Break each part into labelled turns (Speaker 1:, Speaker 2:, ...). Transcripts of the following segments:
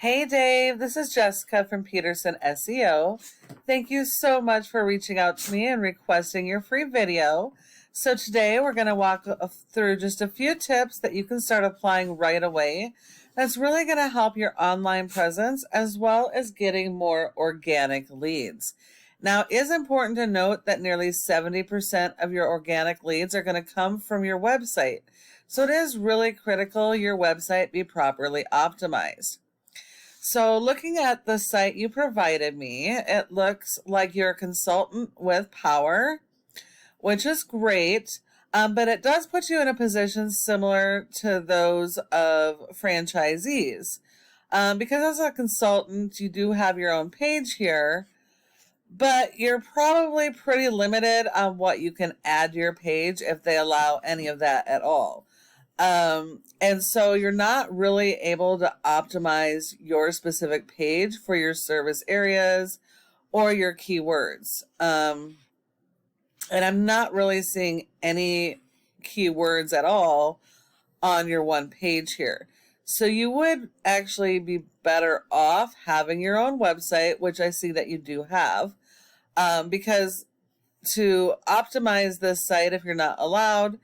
Speaker 1: Hey Dave, this is Jessica from Peterson SEO. Thank you so much for reaching out to me and requesting your free video. So today we're going to walk through just a few tips that you can start applying right away. That's really going to help your online presence as well as getting more organic leads. Now, it is important to note that nearly 70% of your organic leads are going to come from your website. So it is really critical your website be properly optimized. So looking at the site you provided me, it looks like you're a consultant with power, which is great, but it does put you in a position similar to those of franchisees. Because as a consultant, you do have your own page here, but you're probably pretty limited on what you can add to your page if they allow any of that at all. And so you're not really able to optimize your specific page for your service areas or your keywords. And I'm not really seeing any keywords at all on your one page here. So you would actually be better off having your own website, which I see that you do have, because to optimize this site, if you're not allowed,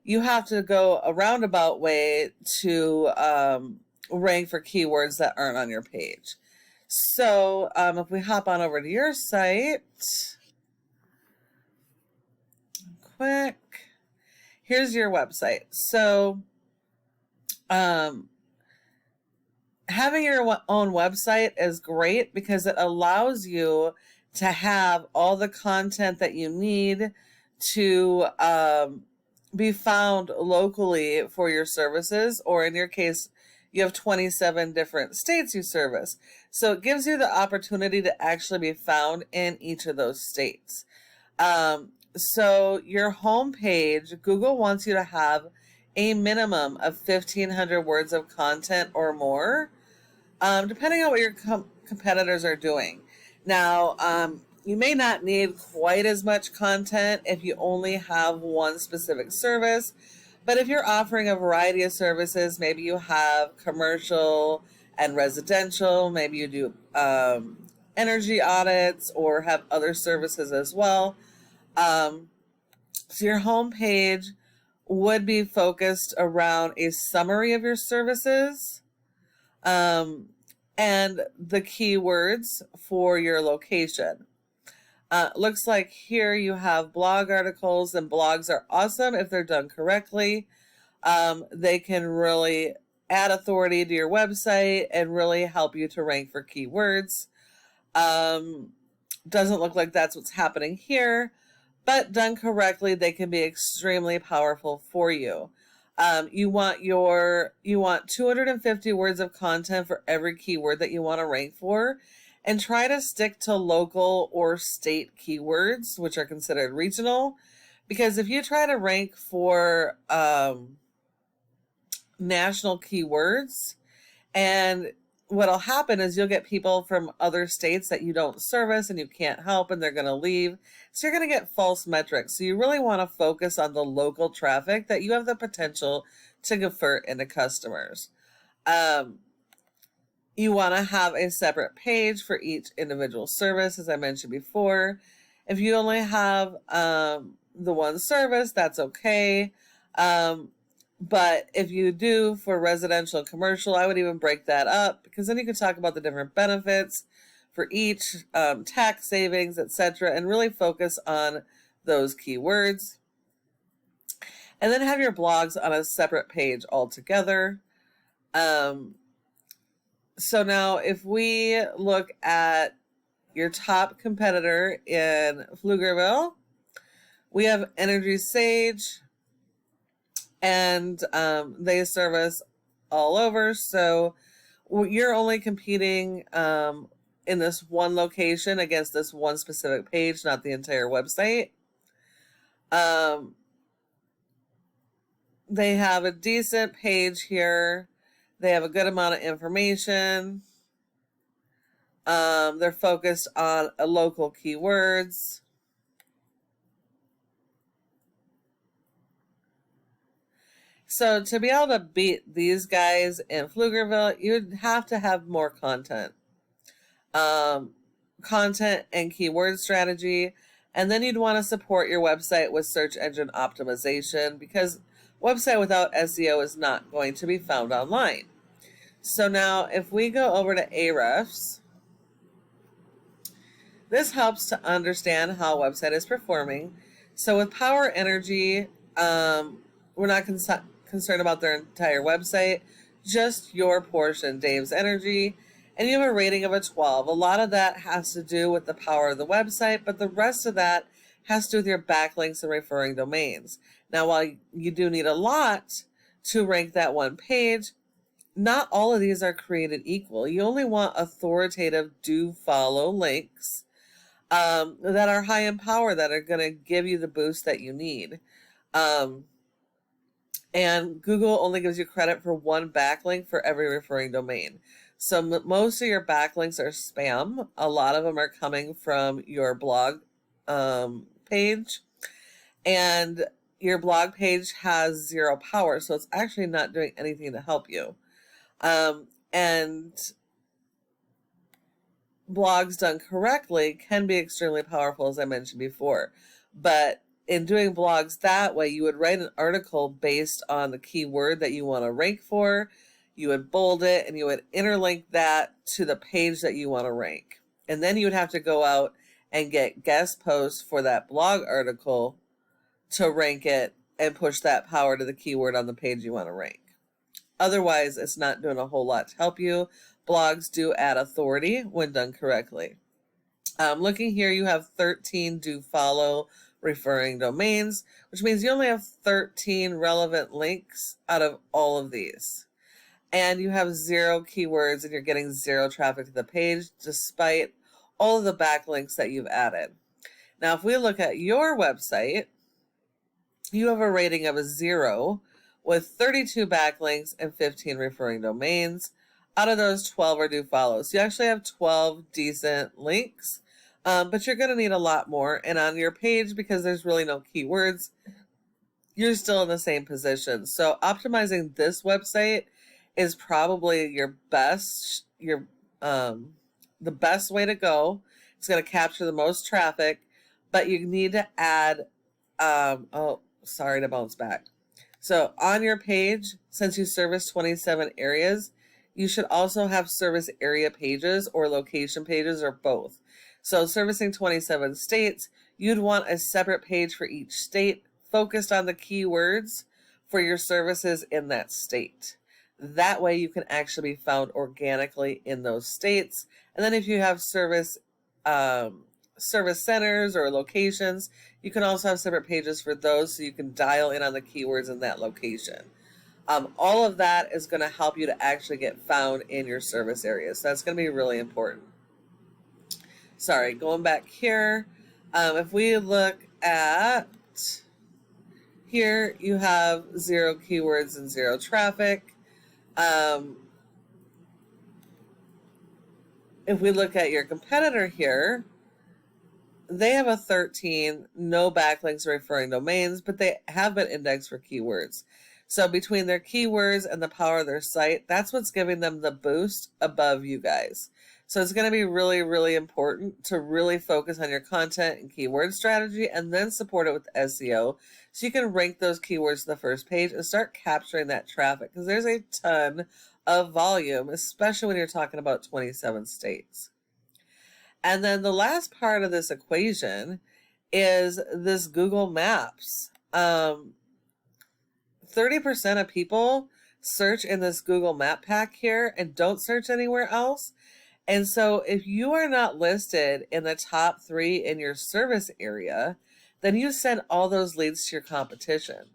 Speaker 1: you have to go a roundabout way to rank for keywords that aren't on your page. So if we hop on over to your site, quick, here's your website. So having your own website is great because it allows you to have all the content that you need to be found locally for your services, or in your case, you have 27 different states you service. So it gives you the opportunity to actually be found in each of those states. So your home page, Google wants you to have a minimum of 1,500 words of content or more, depending on what your competitors are doing. Now, you may not need quite as much content if you only have one specific service, but if you're offering a variety of services, maybe you have commercial and residential, maybe you do energy audits or have other services as well. So your home page would be focused around a summary of your services, and the keywords for your location. Looks like here you have blog articles, and blogs are awesome if they're done correctly. They can really add authority to your website and really help you to rank for keywords. Doesn't look like that's what's happening here, but done correctly, they can be extremely powerful for you. You want 250 words of content for every keyword that you want to rank for, and try to stick to local or state keywords, which are considered regional, because if you try to rank for national keywords, and what'll happen is you'll get people from other states that you don't service and you can't help, and they're going to leave. So you're going to get false metrics. So you really want to focus on the local traffic that you have the potential to convert into customers. You want to have a separate page for each individual service, as I mentioned before. If you only have the one service, that's okay. But if you do for residential and commercial, I would even break that up, because then you can talk about the different benefits for each, tax savings, etc., and really focus on those keywords. And then have your blogs on a separate page altogether. So now if we look at your top competitor in Pflugerville, we have EnergySage, and they service all over. So you're only competing in this one location against this one specific page, not the entire website. They have a decent page here. They have a good amount of information. They're focused on local keywords. So to be able to beat these guys in Pflugerville, you'd have to have more content. Content and keyword strategy. And then you'd want to support your website with search engine optimization, because website without SEO is not going to be found online. So now if we go over to Arefs, this helps to understand how a website is performing. So with Power Energy, we're not concerned about their entire website, just your portion, Dave's Energy, and you have a rating of a 12. A lot of that has to do with the power of the website, but the rest of that has to do with your backlinks and referring domains. Now, while you do need a lot to rank that one page, not all of these are created equal. You only want authoritative do follow links that are high in power, that are going to give you the boost that you need. And Google only gives you credit for one backlink for every referring domain. So most of your backlinks are spam. A lot of them are coming from your blog page. And your blog page has 0 power, so it's actually not doing anything to help you. And blogs done correctly can be extremely powerful, as I mentioned before. But in doing blogs that way, you would write an article based on the keyword that you want to rank for. You would bold it, and you would interlink that to the page that you want to rank. And then you would have to go out and get guest posts for that blog article to rank it and push that power to the keyword on the page you want to rank. Otherwise, it's not doing a whole lot to help you. Blogs do add authority when done correctly. Looking here, you have 13 do follow referring domains, which means you only have 13 relevant links out of all of these. And you have 0 keywords, and you're getting 0 traffic to the page despite all of the backlinks that you've added. Now, if we look at your website, you have a rating of a 0 with 32 backlinks and 15 referring domains. Out of those, 12 are do follows. You actually have 12 decent links, but you're going to need a lot more. And on your page, because there's really no keywords, you're still in the same position. So optimizing this website is probably your best, the best way to go. It's going to capture the most traffic, but you need to add, oh, sorry to bounce back. So on your page, since you service 27 areas, you should also have service area pages or location pages, or both. So servicing 27 states, you'd want a separate page for each state focused on the keywords for your services in that state. That way you can actually be found organically in those states. And then if you have service centers or locations, you can also have separate pages for those, so you can dial in on the keywords in that location. All of that is going to help you to actually get found in your service areas. So that's going to be really important. Sorry, going back here. If we look at here, you have 0 keywords and 0 traffic. If we look at your competitor here, they have a 13, no backlinks or referring domains, but they have been indexed for keywords. So between their keywords and the power of their site, that's what's giving them the boost above you guys. So it's going to be really, really important to really focus on your content and keyword strategy, and then support it with SEO so you can rank those keywords to the first page and start capturing that traffic, because there's a ton of volume, especially when you're talking about 27 states. And then the last part of this equation is this Google Maps. 30% of people search in this Google Map pack here and don't search anywhere else. And so if you are not listed in the top 3 in your service area, then you send all those leads to your competition.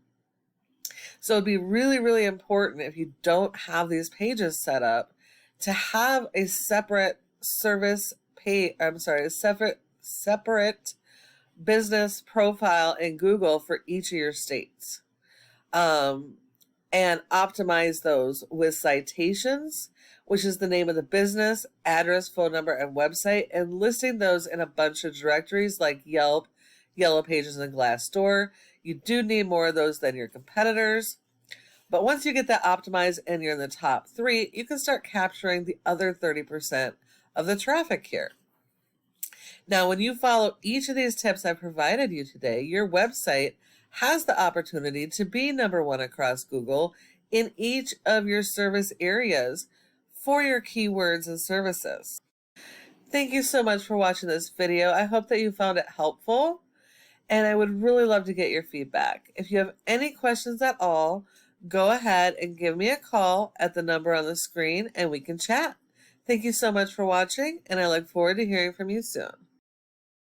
Speaker 1: So it'd be really, really important, if you don't have these pages set up, to have a separate service page, separate business profile in Google for each of your states. And optimize those with citations, which is the name of the business, address, phone number, and website, and listing those in a bunch of directories like Yelp, Yellow Pages, and Glassdoor. You do need more of those than your competitors. But once you get that optimized and you're in the top 3, you can start capturing the other 30% of the traffic here. Now, when you follow each of these tips I provided you today, your website has the opportunity to be number 1 across Google in each of your service areas for your keywords and services. Thank you so much for watching this video. I hope that you found it helpful, and I would really love to get your feedback. If you have any questions at all, go ahead and give me a call at the number on the screen and we can chat. Thank you so much for watching, and I look forward to hearing from you soon.